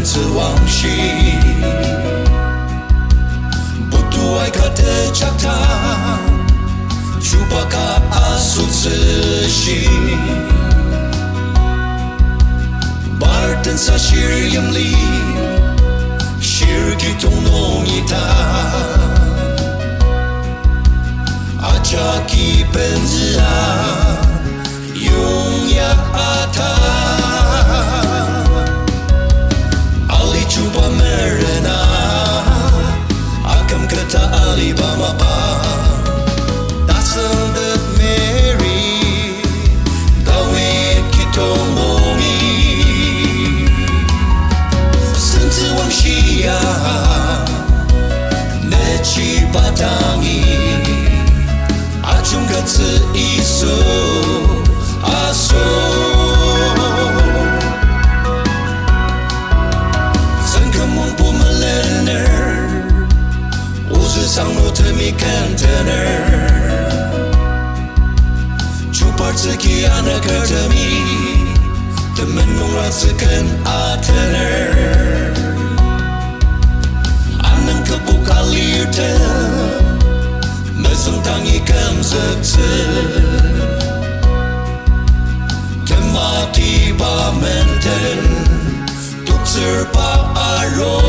SENTSUWANGSHI PUTU AIKA TEJAKDANG CHUBA ASOTSU SHIN TENSA SHIR YIMLI SHIR KIDONG NUNGI AJAKI PENZUA YONGYA CHUBA MERENA AKUMKETA ALIBA MAPANG TSUNGTET DAWID KIDONG NUNGI SENTSUWANGSHIA NUJIBA DANGI AJUNKETTSU YISU Sekian akademi teman merasakan atener anang kebuka lirte mesentang ikan sekse tematiba menten tuk serpa aro